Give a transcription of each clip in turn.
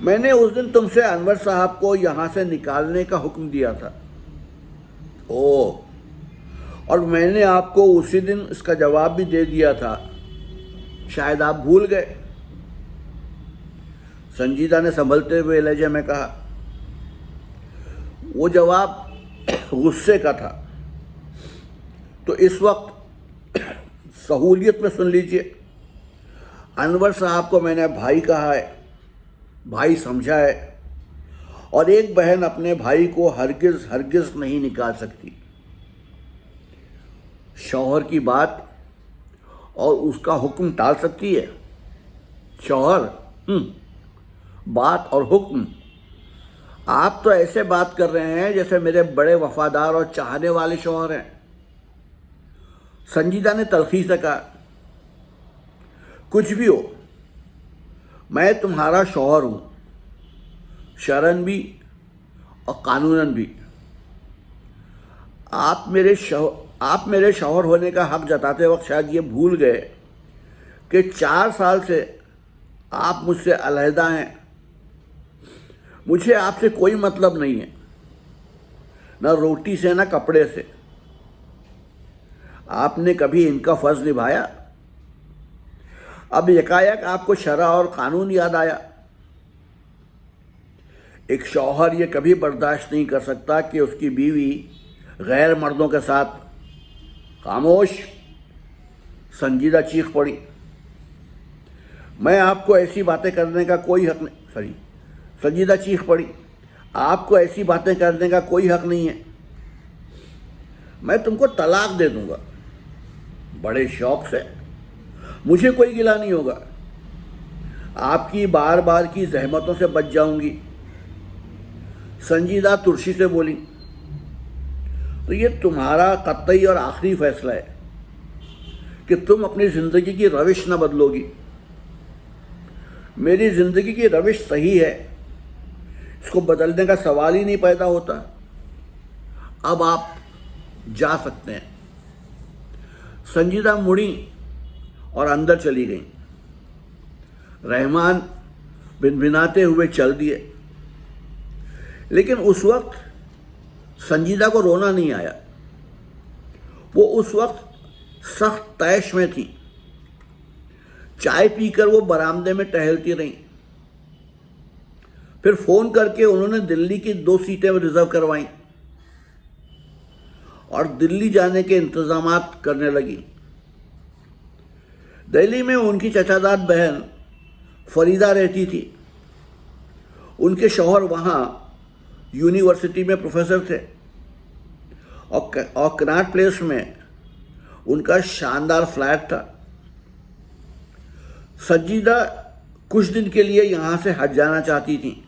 میں نے اس دن تم سے انور صاحب کو یہاں سے نکالنے کا حکم دیا تھا۔ او، اور میں نے آپ کو اسی دن اس کا جواب بھی دے دیا تھا، شاید آپ بھول گئے۔ سنجیدہ نے سنبھلتے ہوئے لہجے میں کہا۔ وہ جواب غصے کا تھا، تو اس وقت سہولیت میں سن لیجئے۔ انور صاحب کو میں نے بھائی کہا ہے، بھائی سمجھا ہے، اور ایک بہن اپنے بھائی کو ہرگز ہرگز نہیں نکال سکتی۔ شوہر کی بات اور اس کا حکم ٹال سکتی ہے؟ شوہر، بات اور حکم؟ آپ تو ایسے بات کر رہے ہیں جیسے میرے بڑے وفادار اور چاہنے والے شوہر ہیں۔ سنجیدہ نے تلخی سے کہا، کچھ بھی ہو، میں تمہارا شوہر ہوں، شرعاً بھی اور قانوناً بھی۔ آپ میرے شوہر ہونے کا حق جتاتے وقت شاید یہ بھول گئے کہ 4 سال سے آپ مجھ سے علیحدہ ہیں۔ مجھے آپ سے کوئی مطلب نہیں ہے، نہ روٹی سے نہ کپڑے سے۔ آپ نے کبھی ان کا فرض نبھایا؟ اب یکایک آپ کو شرع اور قانون یاد آیا۔ ایک شوہر یہ کبھی برداشت نہیں کر سکتا کہ اس کی بیوی غیر مردوں کے ساتھ۔ خاموش! سنجیدہ چیخ پڑی۔ میں آپ کو ایسی باتیں کرنے کا کوئی حق نہیں، سنجیدہ چیخ پڑی، آپ کو ایسی باتیں کرنے کا کوئی حق نہیں ہے۔ میں تم کو طلاق دے دوں گا، بڑے شوق سے، مجھے کوئی گلہ نہیں ہوگا، آپ کی بار بار کی زحمتوں سے بچ جاؤں گی۔ سنجیدہ ترشی سے بولی، تو یہ تمہارا قطعی اور آخری فیصلہ ہے کہ تم اپنی زندگی کی روش نہ بدلو گی۔ میری زندگی کی روش صحیح ہے، اس کو بدلنے کا سوال ہی نہیں پیدا ہوتا۔ اب آپ جا سکتے ہیں۔ سنجیدہ مڑی اور اندر چلی گئیں۔ رحمان بنبناتے ہوئے چل دیے، لیکن اس وقت سنجیدہ کو رونا نہیں آیا۔ وہ اس وقت سخت طیش میں تھی۔ چائے پی کر وہ برآمدے میں ٹہلتی رہیں۔ پھر فون کر کے انہوں نے دلی کی 2 سیٹیں ریزرو کروائیں اور دلی جانے کے انتظامات کرنے لگی۔ دہلی میں ان کی چچاداد بہن فریدہ رہتی تھی۔ ان کے شوہر وہاں یونیورسٹی میں پروفیسر تھے، اور کناٹ پلیس میں ان کا شاندار فلیٹ تھا۔ سنجیدہ کچھ دن کے لیے یہاں سے ہٹ جانا چاہتی تھیں۔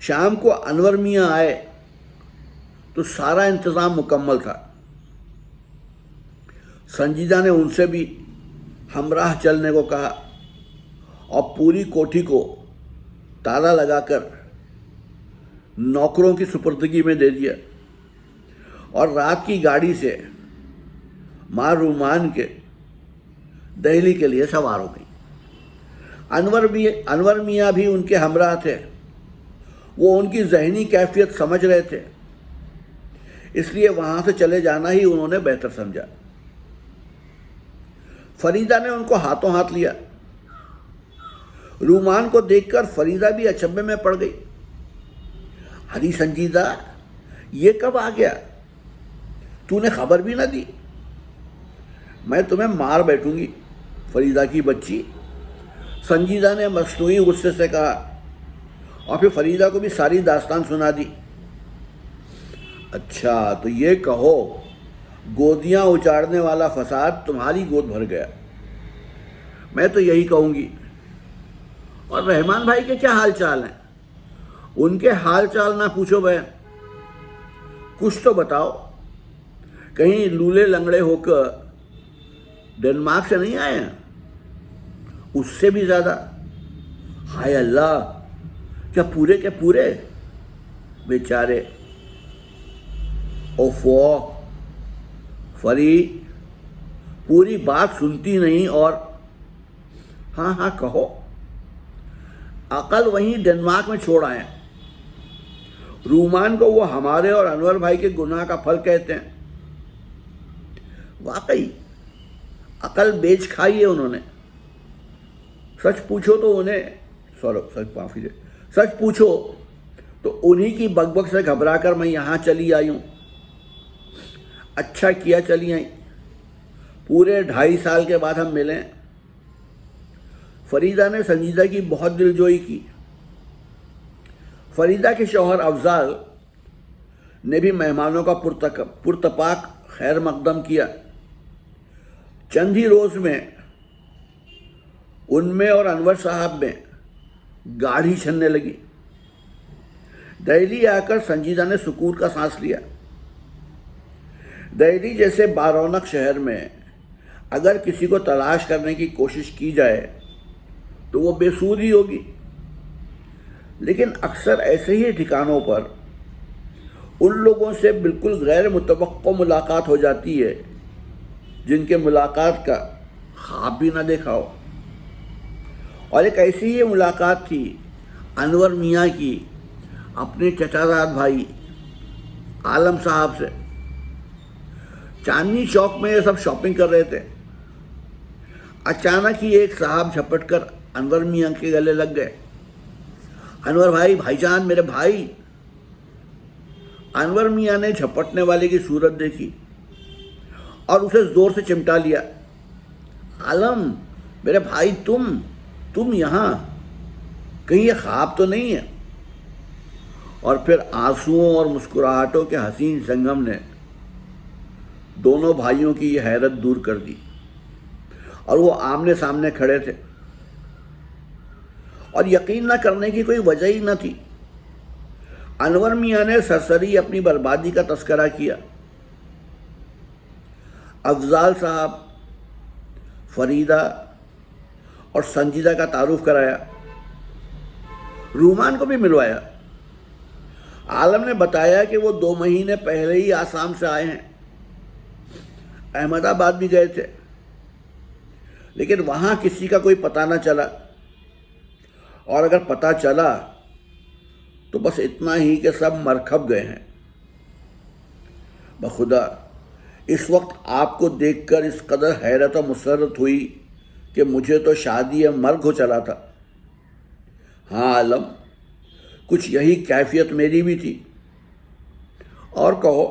شام کو انور میاں آئے تو سارا انتظام مکمل تھا۔ سنجیدہ نے ان سے بھی ہمراہ چلنے کو کہا اور پوری کوٹھی کو تالا لگا کر نوکروں کی سپردگی میں دے دیا، اور رات کی گاڑی سے ماں رومان کے دہلی کے لیے سوار ہو گئی۔ انور میاں بھی ان کے ہمراہ تھے۔ وہ ان کی ذہنی کیفیت سمجھ رہے تھے، اس لیے وہاں سے چلے جانا ہی انہوں نے بہتر سمجھا۔ فریدہ نے ان کو ہاتھوں ہاتھ لیا۔ رومان کو دیکھ کر فریدہ بھی اچنبھے میں پڑ گئی۔ ارے سنجیدہ، یہ کب آ گیا؟ تو نے خبر بھی نہ دی؟ میں تمہیں مار بیٹھوں گی، فریدہ کی بچی، سنجیدہ نے مصنوعی غصے سے کہا، اور پھر فریدہ کو بھی ساری داستان سنا دی۔ اچھا، تو یہ کہو گودیاں اچاڑنے والا فساد تمہاری گود بھر گیا؟ میں تو یہی کہوں گی۔ اور رحمان بھائی کے کیا حال چال ہیں؟ ان کے حال چال نہ پوچھو بہن، کچھ تو بتاؤ۔ کہیں لولے لنگڑے ہو کر ڈنمارک سے نہیں آئے ہیں؟ اس سے بھی زیادہ؟ ہائے اللہ، کیا پورے کے پورے؟ بیچارے۔ اوفو، فری پوری بات سنتی نہیں، اور ہاں کہو۔ عقل وہیں ڈنمارک میں چھوڑ آئے ہیں۔ رومان کو وہ ہمارے اور انور بھائی کے گناہ کا پھل کہتے ہیں۔ واقعی عقل بیچ کھائی ہے انہوں نے۔ سچ پوچھو تو انہی کی بک بک سے گھبرا کر میں یہاں چلی آئی ہوں۔ اچھا کیا چلی آئی، پورے 2.5 سال کے بعد ہم ملیں۔ فریدہ نے سنجیدہ کی بہت دلجوئی کی۔ فریدہ کے شوہر افضال نے بھی مہمانوں کا پرتپاک خیر مقدم کیا۔ چند ہی روز میں ان میں اور انور صاحب میں گاڑھی چھننے لگی۔ دہلی آ کر سنجیدہ نے سکون کا سانس لیا۔ دہلی جیسے بارونق شہر میں اگر کسی کو تلاش کرنے کی کوشش کی جائے تو وہ بے سود ہی ہوگی، لیکن اکثر ایسے ہی ٹھکانوں پر ان لوگوں سے بالکل غیر متوقع ملاقات ہو جاتی ہے جن کے ملاقات کا خواب بھی نہ دیکھا ہو۔ اور ایک ایسی ہی ملاقات تھی انور میاں کی اپنے چچا زاد بھائی عالم صاحب سے۔ چاندنی چوک میں یہ سب شاپنگ کر رہے تھے۔ اچانک ہی ایک صاحب جھپٹ کر انور میاں کے گلے لگ گئے۔ انور بھائی، بھائی جان، میرے بھائی۔ انور میاں نے جھپٹنے والے کی صورت دیکھی اور اسے زور سے چمٹا لیا۔ عالم، میرے بھائی، تم یہاں، کہیں یہ خواب تو نہیں ہے؟ اور پھر آنسوؤں اور مسکراہٹوں کے حسین سنگم نے دونوں بھائیوں کی یہ حیرت دور کر دی، اور وہ آمنے سامنے کھڑے تھے، اور یقین نہ کرنے کی کوئی وجہ ہی نہ تھی۔ انور میاں نے سرسری اپنی بربادی کا تذکرہ کیا۔ افضال صاحب، فریدہ اور سنجیدہ کا تعارف کرایا، رومان کو بھی ملوایا۔ عالم نے بتایا کہ وہ 2 مہینے پہلے ہی آسام سے آئے ہیں، احمد آباد بھی گئے تھے، لیکن وہاں کسی کا کوئی پتہ نہ چلا، اور اگر پتہ چلا تو بس اتنا ہی کہ سب مرکھب گئے ہیں۔ بخدا اس وقت آپ کو دیکھ کر اس قدر حیرت و مسرت ہوئی کہ مجھے تو شادی مرگ ہو چلا تھا۔ ہاں عالم، کچھ یہی کیفیت میری بھی تھی۔ اور کہو،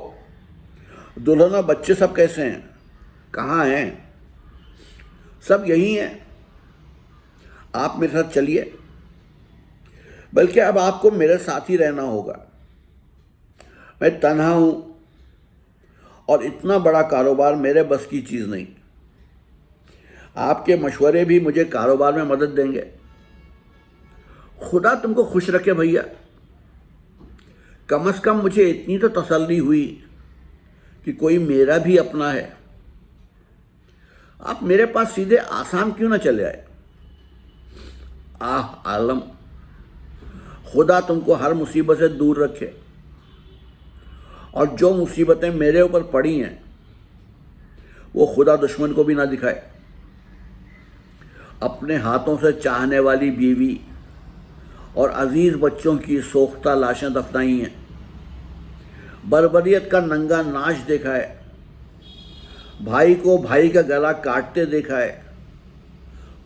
دلہن اور بچے سب کیسے ہیں؟ کہاں ہیں؟ سب یہی ہیں۔ آپ میرے ساتھ چلیے، بلکہ اب آپ کو میرے ساتھ ہی رہنا ہوگا۔ میں تنہا ہوں اور اتنا بڑا کاروبار میرے بس کی چیز نہیں۔ آپ کے مشورے بھی مجھے کاروبار میں مدد دیں گے۔ خدا تم کو خوش رکھے بھیا۔ کم از کم مجھے اتنی تو تسلی ہوئی کہ کوئی میرا بھی اپنا ہے۔ آپ میرے پاس سیدھے آسام کیوں نہ چلے آئے؟ عالم، خدا تم کو ہر مصیبت سے دور رکھے، اور جو مصیبتیں میرے اوپر پڑی ہیں وہ خدا دشمن کو بھی نہ دکھائے۔ اپنے ہاتھوں سے چاہنے والی بیوی اور عزیز بچوں کی سوختہ لاشیں دفنائی ہیں، بربریت کا ننگا ناچ دیکھا ہے، بھائی کو بھائی کا گلا کاٹتے دیکھا ہے،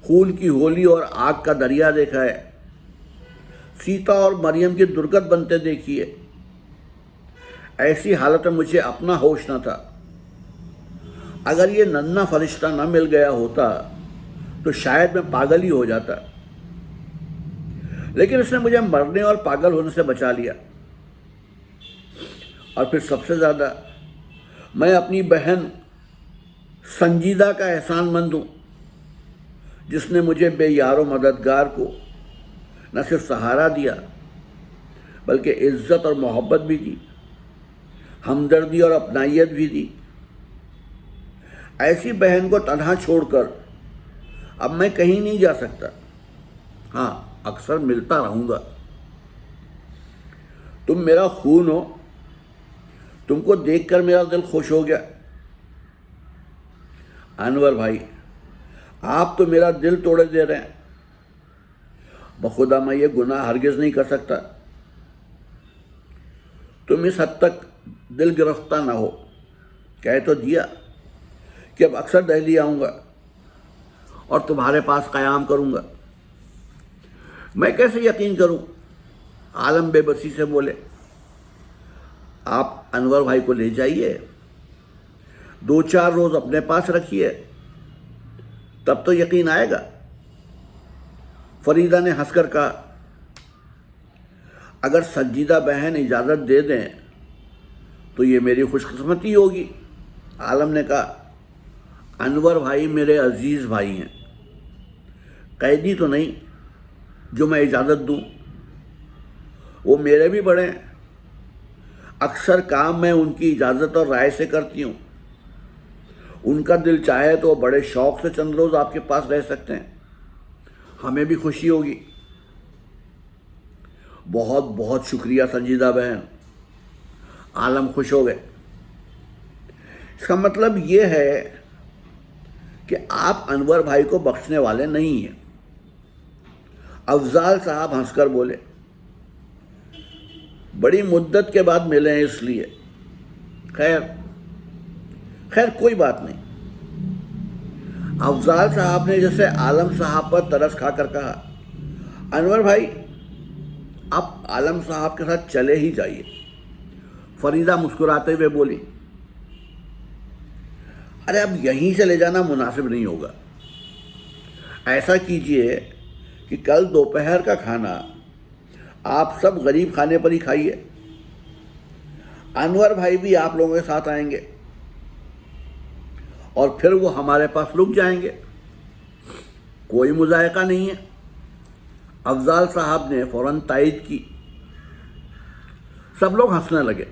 خون کی ہولی اور آگ کا دریا دیکھا ہے، سیتا اور مریم کی درگت بنتے دیکھی ہے۔ ایسی حالت میں مجھے اپنا ہوش نہ تھا۔ اگر یہ ننھا فرشتہ نہ مل گیا ہوتا تو شاید میں پاگل ہی ہو جاتا، لیکن اس نے مجھے مرنے اور پاگل ہونے سے بچا لیا۔ اور پھر سب سے زیادہ میں اپنی بہن سنجیدہ کا احسان مند ہوں، جس نے مجھے بے یار و مددگار کو نہ صرف سہارا دیا بلکہ عزت اور محبت بھی دی، ہمدردی اور اپنائیت بھی دی۔ ایسی بہن کو تنہا چھوڑ کر اب میں کہیں نہیں جا سکتا۔ ہاں، اکثر ملتا رہوں گا۔ تم میرا خون ہو، تم کو دیکھ کر میرا دل خوش ہو گیا۔ انور بھائی، آپ تو میرا دل توڑے دے رہے ہیں۔ بخدا میں یہ گناہ ہرگز نہیں کر سکتا. تم اس حد تک دل گرفتہ نہ ہو. کہہ تو دیا کہ اب اکثر دہلی آؤں گا اور تمہارے پاس قیام کروں گا. میں کیسے یقین کروں؟ عالم بے بسی سے بولے. آپ انور بھائی کو لے جائیے، 2-4 روز اپنے پاس رکھیے، تب تو یقین آئے گا. فریدہ نے ہنس کر کہا، اگر سنجیدہ بہن اجازت دے دیں تو یہ میری خوش قسمتی ہوگی. عالم نے کہا، انور بھائی میرے عزیز بھائی ہیں، قیدی تو نہیں جو میں اجازت دوں. وہ میرے بھی بڑے ہیں، اکثر کام میں ان کی اجازت اور رائے سے کرتی ہوں. ان کا دل چاہے تو وہ بڑے شوق سے چند روز آپ کے پاس رہ سکتے ہیں، ہمیں بھی خوشی ہوگی. بہت بہت شکریہ سنجیدہ بہن. عالم خوش ہو گئے. اس کا مطلب یہ ہے کہ آپ انور بھائی کو بخشنے والے نہیں ہیں. افضال صاحب ہنس کر بولے، بڑی مدت کے بعد ملے ہیں اس لیے. خیر کوئی بات نہیں. افضال صاحب نے جیسے عالم صاحب پر ترس کھا کر کہا، انور بھائی آپ عالم صاحب کے ساتھ چلے ہی جائیے. فریدہ مسکراتے ہوئے بولی، ارے اب یہیں سے لے جانا مناسب نہیں ہوگا. ایسا کیجئے کہ کل دوپہر کا کھانا آپ سب غریب خانے پر ہی کھائیے. انور بھائی بھی آپ لوگوں کے ساتھ آئیں گے اور پھر وہ ہمارے پاس رک جائیں گے. کوئی مضائقہ نہیں ہے. افضال صاحب نے فوراً تائید کی. سب لوگ ہنسنے لگے.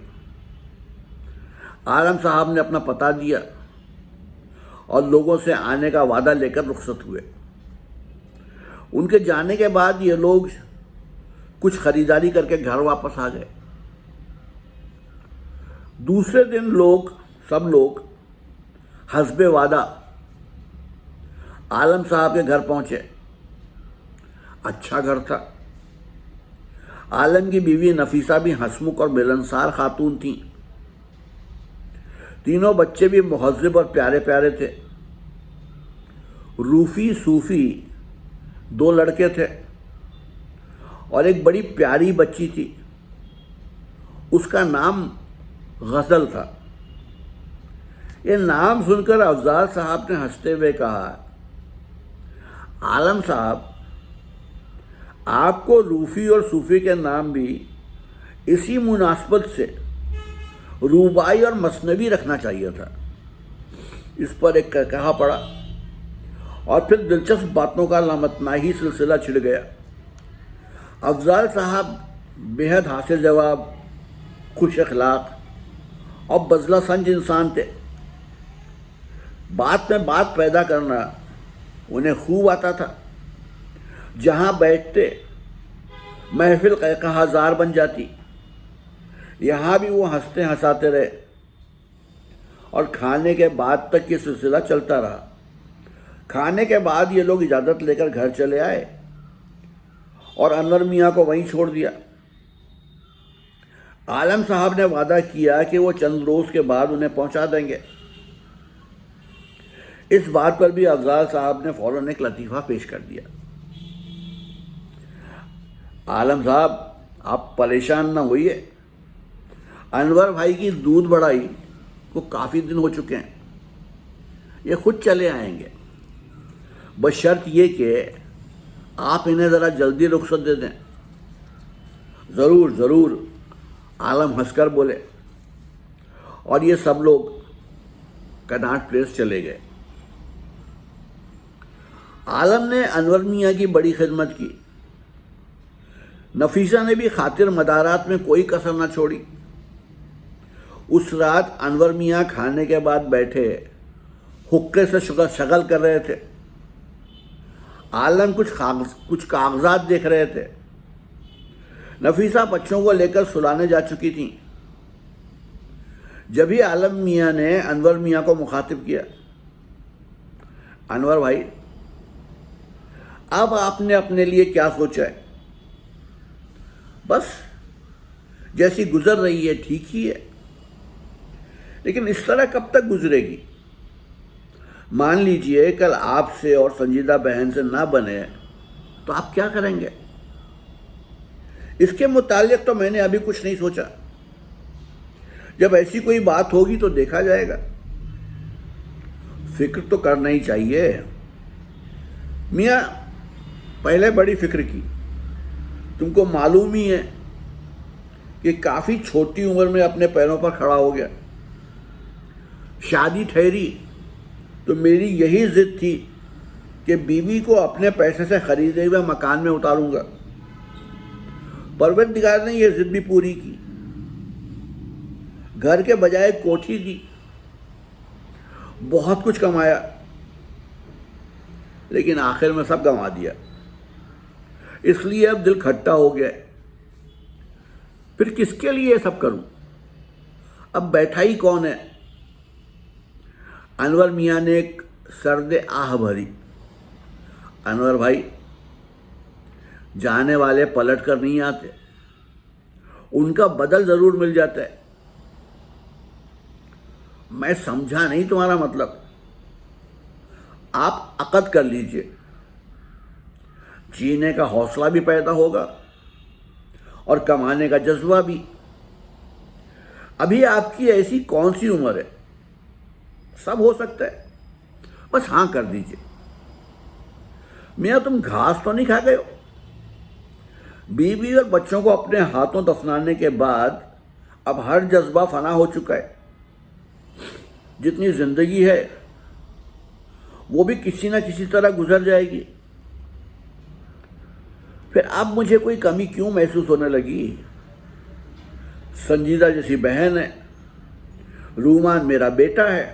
عالم صاحب نے اپنا پتہ دیا اور لوگوں سے آنے کا وعدہ لے کر رخصت ہوئے. ان کے جانے کے بعد یہ لوگ کچھ خریداری کر کے گھر واپس آ گئے. دوسرے دن سب لوگ حسب وعدہ عالم صاحب کے گھر پہنچے. اچھا گھر تھا. عالم کی بیوی نفیسہ بھی ہنسمکھ اور ملنسار خاتون تھیں. تینوں بچے بھی مہذب اور پیارے پیارے تھے. روفی صوفی 2 لڑکے تھے اور ایک بڑی پیاری بچی تھی. اس کا نام غزل تھا. یہ نام سن کر افضال صاحب نے ہنستے ہوئے کہا، عالم صاحب آپ کو روفی اور صوفی کے نام بھی اسی مناسبت سے روبائی اور مثنوی رکھنا چاہیے تھا. اس پر ایک کہا پڑا اور پھر دلچسپ باتوں کا لامتناہی سلسلہ چھڑ گیا. افضال صاحب بے حد حاصل جواب، خوش اخلاق اور بزلہ سنج انسان تھے. بات میں بات پیدا کرنا انہیں خوب آتا تھا. جہاں بیٹھتے محفل قہقہا زار بن جاتی. یہاں بھی وہ ہنستے ہنساتے رہے اور کھانے کے بعد تک یہ سلسلہ چلتا رہا. کھانے کے بعد یہ لوگ اجازت لے کر گھر چلے آئے اور انور میاں کو وہیں چھوڑ دیا. عالم صاحب نے وعدہ کیا کہ وہ چند روز کے بعد انہیں پہنچا دیں گے. اس بات پر بھی افضال صاحب نے فوراً ایک لطیفہ پیش کر دیا. عالم صاحب آپ پریشان نہ ہوئیے، انور بھائی کی دودھ بڑائی کو کافی دن ہو چکے ہیں، یہ خود چلے آئیں گے، بشرط یہ کہ آپ انہیں ذرا جلدی رخصت دے دیں. ضرور ضرور، عالم ہنس کر بولے. اور یہ سب لوگ کناٹ پلیس چلے گئے. عالم نے انور میاں کی بڑی خدمت کی. نفیسہ نے بھی خاطر مدارات میں کوئی کسر نہ چھوڑی. اس رات انور میاں کھانے کے بعد بیٹھے حقے سے شغل کر رہے تھے. عالم کچھ کاغذات دیکھ رہے تھے. نفیسہ بچوں کو لے کر سلانے جا چکی تھیں. جبھی عالم میاں نے انور میاں کو مخاطب کیا، انور بھائی اب آپ نے اپنے لیے کیا سوچا ہے؟ بس جیسی گزر رہی ہے ٹھیک ہی ہے، لیکن اس طرح کب تک گزرے گی؟ مان لیجئے کل آپ سے اور سنجیدہ بہن سے نہ بنے تو آپ کیا کریں گے؟ اس کے متعلق تو میں نے ابھی کچھ نہیں سوچا، جب ایسی کوئی بات ہوگی تو دیکھا جائے گا۔ فکر تو کرنا ہی چاہیے میاں، پہلے بڑی فکر کی، تم کو معلوم ہی ہے کہ کافی چھوٹی عمر میں اپنے پیروں پر کھڑا ہو گیا۔ شادی ٹھہری تو میری یہی ضد تھی کہ بیوی کو اپنے پیسے سے خریدے ہوئے مکان میں اتاروں گا۔ پروردگار نے یہ ضد بھی پوری کی، گھر کے بجائے کوٹھی دی، بہت کچھ کمایا، لیکن آخر میں سب گنوا دیا۔ اس لیے اب دل کھٹا ہو گیا، پھر کس کے لیے یہ سب کروں؟ اب بیٹھا ہی کون ہے؟ انور میاں نے ایک سرد آہ بھری۔ انور بھائی، جانے والے پلٹ کر نہیں آتے، ان کا بدل ضرور مل جاتا ہے۔ میں سمجھا نہیں تمہارا مطلب۔ آپ عقد کر لیجئے، جینے کا حوصلہ بھی پیدا ہوگا اور کمانے کا جذبہ بھی۔ ابھی آپ کی ایسی کون سی عمر ہے؟ سب ہو سکتا ہے، بس ہاں کر دیجئے۔ میاں، تم گھاس تو نہیں کھا گئے ہو؟ بیوی اور بچوں کو اپنے ہاتھوں دفنانے کے بعد اب ہر جذبہ فنا ہو چکا ہے۔ جتنی زندگی ہے وہ بھی کسی نہ کسی طرح گزر جائے گی، پھر اب مجھے کوئی کمی کیوں محسوس ہونے لگی؟ سنجیدہ جیسی بہن ہے، رومان میرا بیٹا ہے،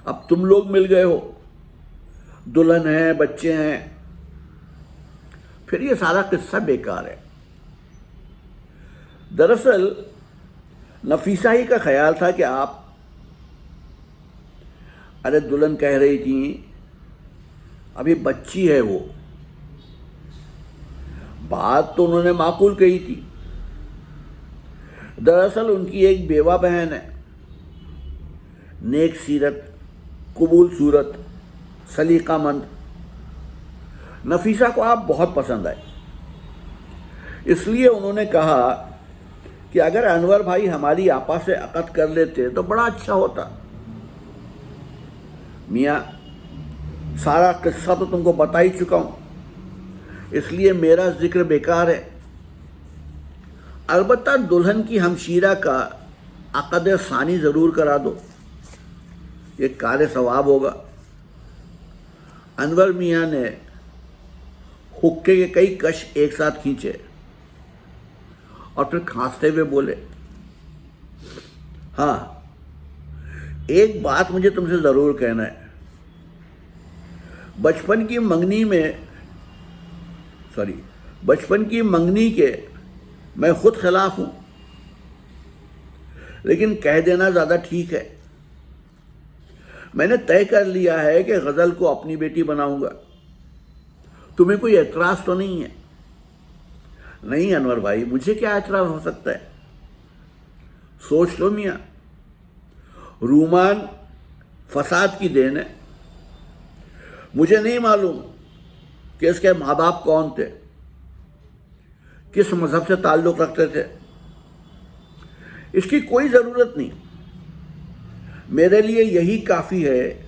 اب تم لوگ مل گئے ہو، دلہن ہیں، بچے ہیں، پھر یہ سارا قصہ بیکار ہے۔ دراصل نفیسہ ہی کا خیال تھا کہ آپ، ارے دلہن کہہ رہی تھی ابھی بچی ہے، وہ بات تو انہوں نے معقول کہی تھی۔ دراصل ان کی ایک بیوہ بہن ہے، نیک سیرت، قبول صورت، سلیقہ مند۔ نفیسہ کو آپ بہت پسند آئے، اس لیے انہوں نے کہا کہ اگر انور بھائی ہماری آپا سے عقد کر لیتے تو بڑا اچھا ہوتا۔ میاں، سارا قصہ تو تم کو بتا ہی چکا ہوں، اس لیے میرا ذکر بیکار ہے۔ البتہ دلہن کی ہمشیرہ کا عقد ثانی ضرور کرا دو، یہ کار ثواب ہوگا۔ انور میاں نے حقے کے کئی کش ایک ساتھ کھینچے اور پھر کھانستے ہوئے بولے، ہاں ایک بات مجھے تم سے ضرور کہنا ہے۔ بچپن کی منگنی کے میں خود خلاف ہوں، لیکن کہہ دینا زیادہ ٹھیک ہے۔ میں نے طے کر لیا ہے کہ غزل کو اپنی بیٹی بناؤں گا۔ تمہیں کوئی اعتراض تو نہیں ہے؟ نہیں انور بھائی، مجھے کیا اعتراض ہو سکتا ہے؟ سوچ لو میاں، رومان فساد کی دین ہے۔ مجھے نہیں معلوم کہ اس کے ماں باپ کون تھے، کس مذہب سے تعلق رکھتے تھے، اس کی کوئی ضرورت نہیں۔ میرے لیے یہی کافی ہے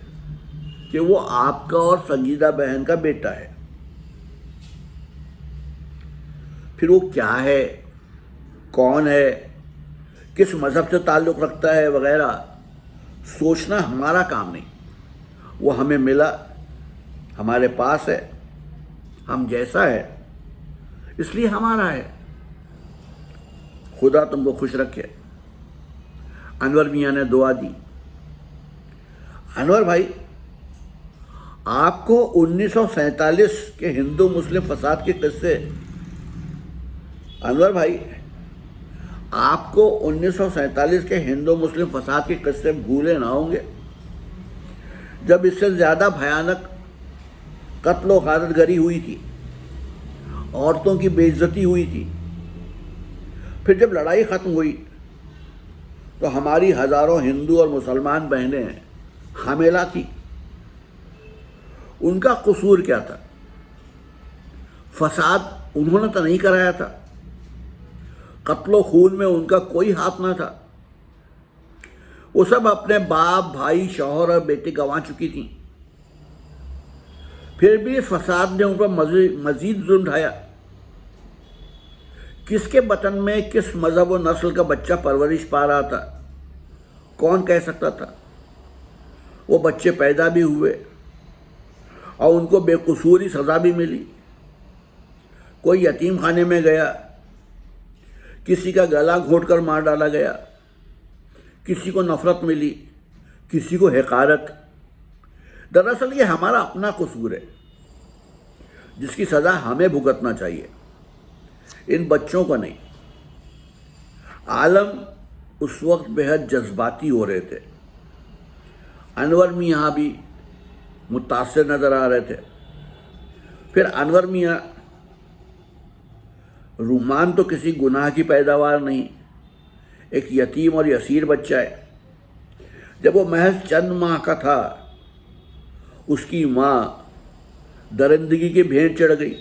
کہ وہ آپ کا اور سنجیدہ بہن کا بیٹا ہے۔ پھر وہ کیا ہے، کون ہے، کس مذہب سے تعلق رکھتا ہے وغیرہ سوچنا ہمارا کام نہیں۔ وہ ہمیں ملا، ہمارے پاس ہے، ہم جیسا ہے اس لیے ہمارا ہے۔ خدا تم کو خوش رکھے۔ انور میاں نے دعا دی۔ انور بھائی، آپ کو 1947 کے ہندو مسلم فساد کے قصے انور بھائی آپ کو 1947 کے ہندو مسلم فساد کے قصے بھولے نہ ہوں گے، جب اس سے زیادہ بھیانک قتل و غارت گری ہوئی تھی، عورتوں کی بے عزتی ہوئی تھی۔ پھر جب لڑائی ختم ہوئی تو ہماری ہزاروں ہندو اور مسلمان بہنیں حاملہ تھیں۔ ان کا قصور کیا تھا؟ فساد انہوں نے تو نہیں کرایا تھا، قتل و خون میں ان کا کوئی ہاتھ نہ تھا۔ وہ سب اپنے باپ، بھائی، شوہر اور بیٹے گنوا چکی تھیں، پھر بھی اس فساد نے ان پر مزید ظلم ڈھایا۔ کس کے بطن میں کس مذہب و نسل کا بچہ پرورش پا رہا تھا، کون کہہ سکتا تھا؟ وہ بچے پیدا بھی ہوئے اور ان کو بے قصوری سزا بھی ملی۔ کوئی یتیم خانے میں گیا، کسی کا گلا گھونٹ کر مار ڈالا گیا، کسی کو نفرت ملی، کسی کو حقارت۔ دراصل یہ ہمارا اپنا قصور ہے جس کی سزا ہمیں بھگتنا چاہیے، ان بچوں کو نہیں۔ عالم اس وقت بہت جذباتی ہو رہے تھے، انور میاں بھی متاثر نظر آ رہے تھے۔ پھر انور میاں، رومان تو کسی گناہ کی پیداوار نہیں، ایک یتیم اور یسیر بچہ ہے۔ جب وہ محض چند ماہ کا تھا، اس کی ماں درندگی کی بھینٹ چڑھ گئی،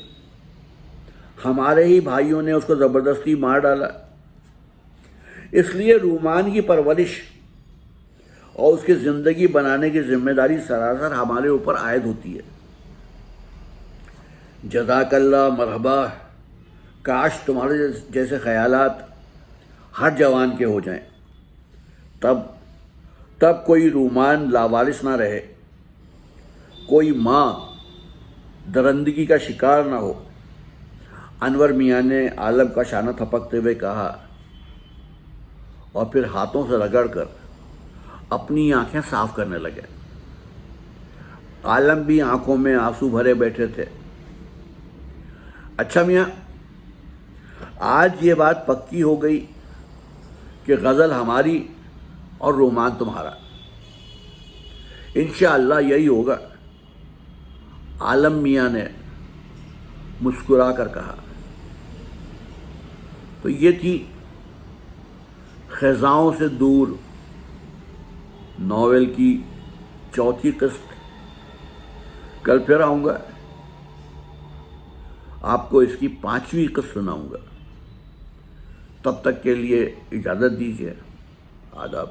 ہمارے ہی بھائیوں نے اس کو زبردستی مار ڈالا۔ اس لیے رومان کی پرورش اور اس کی زندگی بنانے کی ذمہ داری سراسر ہمارے اوپر عائد ہوتی ہے۔ جزاک اللہ، مرحبا، کاش تمہارے جیسے خیالات ہر جوان کے ہو جائیں، تب کوئی رومان لاوارث نہ رہے، کوئی ماں درندگی کا شکار نہ ہو۔ انور میاں نے عالم کا شانہ تھپکتے ہوئے کہا، اور پھر ہاتھوں سے رگڑ کر اپنی آنکھیں صاف کرنے لگے۔ عالم بھی آنکھوں میں آنسو بھرے بیٹھے تھے۔ اچھا میاں، آج یہ بات پکی ہو گئی کہ غزل ہماری اور رومان تمہارا، انشاءاللہ یہی ہوگا، عالم میاں نے مسکرا کر کہا۔ تو یہ تھی خزاؤں سے دور ناول کی چوتھی قسط۔ کل پھر آؤں گا، آپ کو اس کی 5ویں قسط سناؤں گا۔ تب تک کے لیے اجازت دیجیے، آداب۔